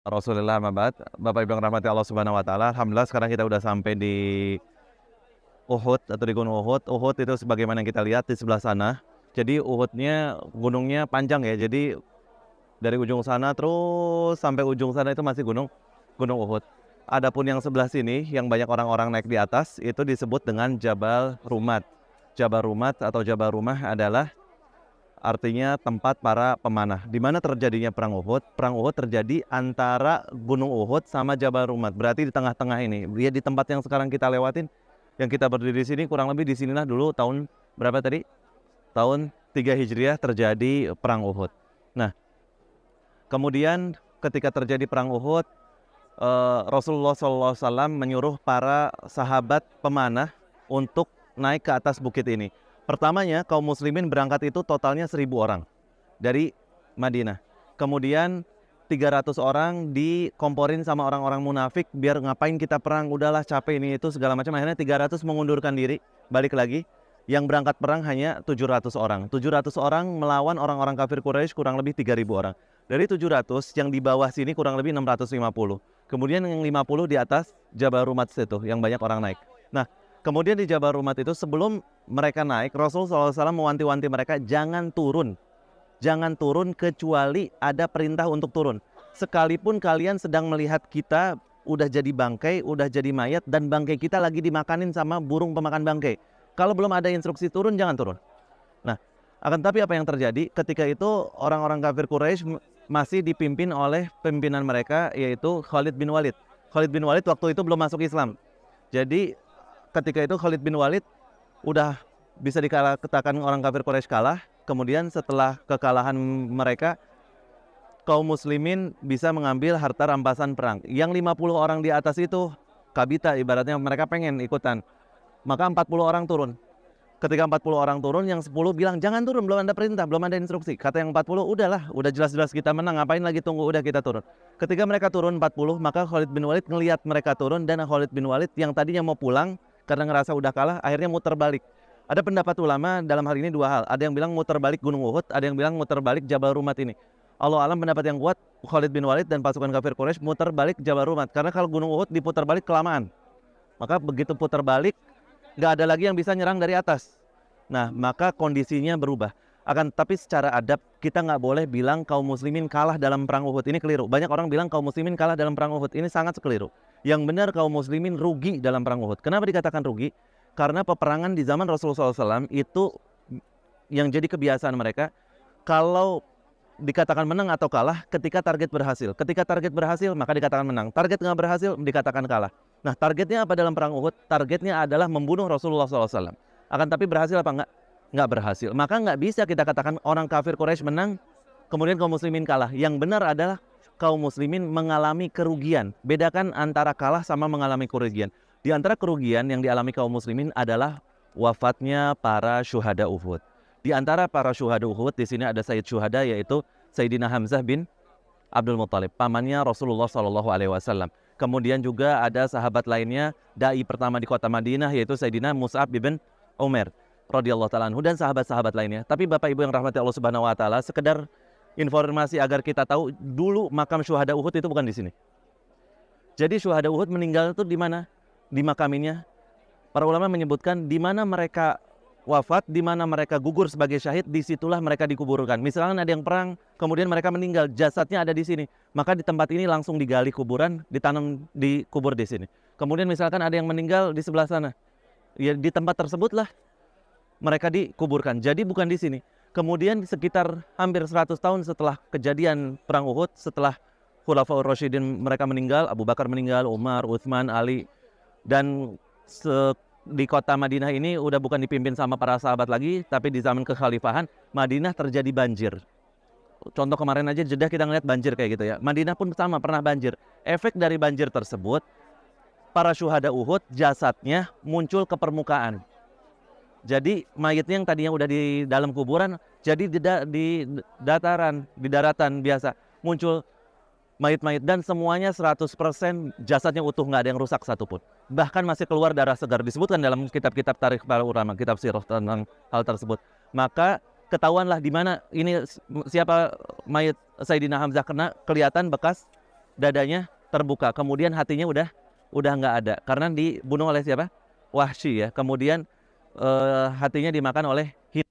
Rasulillah mabad, Bapak Ibu yang rahmati Allah Subhanahu wa taala. Alhamdulillah sekarang kita udah sampai di Uhud atau di Gunung Uhud. Uhud itu sebagaimana yang kita lihat di sebelah sana. Jadi Uhudnya gunungnya panjang ya. Jadi dari ujung sana terus sampai ujung sana itu masih Gunung Uhud. Adapun yang sebelah sini yang banyak orang-orang naik di atas itu disebut dengan Jabal Rumat. Jabal Rumat atau Jabal Rumah adalah artinya tempat para pemanah. Di mana terjadinya perang Uhud? Perang Uhud terjadi antara Gunung Uhud sama Jabal Rumat. Berarti di tengah-tengah ini. Dia di tempat yang sekarang kita lewatin, yang kita berdiri di sini kurang lebih di sinilah dulu tahun berapa tadi? Tahun 3 Hijriah terjadi perang Uhud. Nah, kemudian ketika terjadi perang Uhud, Rasulullah SAW menyuruh para sahabat pemanah untuk naik ke atas bukit ini. Pertamanya kaum muslimin berangkat itu totalnya 1.000 orang dari Madinah. Kemudian 300 orang dikomporin sama orang-orang munafik, biar ngapain kita perang, udahlah capek ini itu segala macam. Akhirnya 300 mengundurkan diri, balik lagi. Yang berangkat perang hanya 700 orang. 700 orang melawan orang-orang kafir Quraisy kurang lebih 3.000 orang. Dari 700 yang di bawah sini kurang lebih 650. Kemudian yang 50 di atas Jabal Rumat itu yang banyak orang naik. Nah, kemudian di Jabal Rumat itu sebelum mereka naik, Rasulullah SAW mewanti-wanti mereka jangan turun. Jangan turun kecuali ada perintah untuk turun. Sekalipun kalian sedang melihat kita udah jadi bangkai, udah jadi mayat, dan bangkai kita lagi dimakanin sama burung pemakan bangkai. Kalau belum ada instruksi turun, jangan turun. Nah, akan tapi apa yang terjadi? Ketika itu orang-orang kafir Quraisy masih dipimpin oleh pimpinan mereka, yaitu Khalid bin Walid. Khalid bin Walid waktu itu belum masuk Islam. Jadi ketika itu Khalid bin Walid udah bisa dikatakan orang kafir Quraisy kalah. Kemudian setelah kekalahan mereka, kaum muslimin bisa mengambil harta rampasan perang. Yang 50 orang di atas itu kabita, ibaratnya mereka pengen ikutan. Maka 40 orang turun. Ketika 40 orang turun, yang 10 bilang jangan turun, belum ada perintah, belum ada instruksi. Kata yang 40, udahlah, udah jelas-jelas kita menang, ngapain lagi tunggu, udah kita turun. Ketika mereka turun 40, maka Khalid bin Walid ngelihat mereka turun, dan Khalid bin Walid yang tadinya mau pulang karena ngerasa udah kalah, akhirnya muter balik. Ada pendapat ulama dalam hal ini dua hal. Ada yang bilang muter balik Gunung Uhud, ada yang bilang muter balik Jabal Rumat ini. Allah alam, pendapat yang kuat Khalid bin Walid dan pasukan kafir Quraisy muter balik Jabal Rumat, karena kalau Gunung Uhud diputar balik kelamaan. Maka begitu putar balik, nggak ada lagi yang bisa nyerang dari atas. Nah, maka kondisinya berubah. Akan tapi secara adab, kita nggak boleh bilang kaum muslimin kalah dalam perang Uhud. Ini keliru. Banyak orang bilang kaum muslimin kalah dalam perang Uhud. Ini sangat keliru. Yang benar kaum muslimin rugi dalam perang Uhud. Kenapa dikatakan rugi? Karena peperangan di zaman Rasulullah SAW itu yang jadi kebiasaan mereka, kalau dikatakan menang atau kalah ketika target berhasil. Ketika target berhasil, maka dikatakan menang. Target nggak berhasil, dikatakan kalah. Nah, targetnya apa dalam perang Uhud? Targetnya adalah membunuh Rasulullah SAW. Akan tapi berhasil apa enggak? Nggak berhasil. Maka nggak bisa kita katakan orang kafir Quraisy menang, kemudian kaum muslimin kalah. Yang benar adalah kaum muslimin mengalami kerugian. Bedakan antara kalah sama mengalami kerugian. Di antara kerugian yang dialami kaum muslimin adalah wafatnya para syuhada Uhud. Di antara para syuhada Uhud di sini ada Sayyid Syuhada, yaitu Sayyidina Hamzah bin Abdul Muttalib, pamannya Rasulullah SAW. Kemudian juga ada sahabat lainnya, dai pertama di kota Madinah, yaitu Sayyidina Mus'ab bin Umar radhiyallahu taala anhu, dan sahabat-sahabat lainnya. Tapi Bapak Ibu yang rahmati Allah Subhanahu wa taala, sekedar informasi agar kita tahu, dulu makam syuhada Uhud itu bukan di sini. Jadi syuhada Uhud meninggal itu di mana? Di makaminnya. Para ulama menyebutkan di mana mereka wafat, di mana mereka gugur sebagai syahid, disitulah mereka dikuburkan. Misalnya ada yang perang, kemudian mereka meninggal, jasadnya ada di sini, maka di tempat ini langsung digali kuburan, ditanam, dikubur di sini. Kemudian misalkan ada yang meninggal di sebelah sana, ya di tempat tersebutlah mereka dikuburkan. Jadi bukan di sini. Kemudian sekitar hampir 100 tahun setelah kejadian perang Uhud, setelah Khulafaur Rasyidin mereka meninggal, Abu Bakar meninggal, Umar, Utsman, Ali, dan di kota Madinah ini udah bukan dipimpin sama para sahabat lagi, tapi di zaman kekhalifahan Madinah terjadi banjir. Contoh kemarin aja Jeddah kita ngeliat banjir kayak gitu ya. Madinah pun sama, pernah banjir. Efek dari banjir tersebut, para syuhada Uhud jasadnya muncul ke permukaan. Jadi mayatnya yang tadinya udah di dalam kuburan, jadi di daratan biasa muncul mayat-mayat, dan semuanya 100% jasadnya utuh, nggak ada yang rusak satupun. Bahkan masih keluar darah segar, disebutkan dalam kitab-kitab tarikh para ulama, kitab sirah tentang hal tersebut. Maka ketahuanlah di mana ini siapa mayat Sayyidina Hamzah kena, kelihatan bekas dadanya terbuka, kemudian hatinya udah nggak ada karena dibunuh oleh siapa? Wahsy ya. Kemudian hatinya dimakan oleh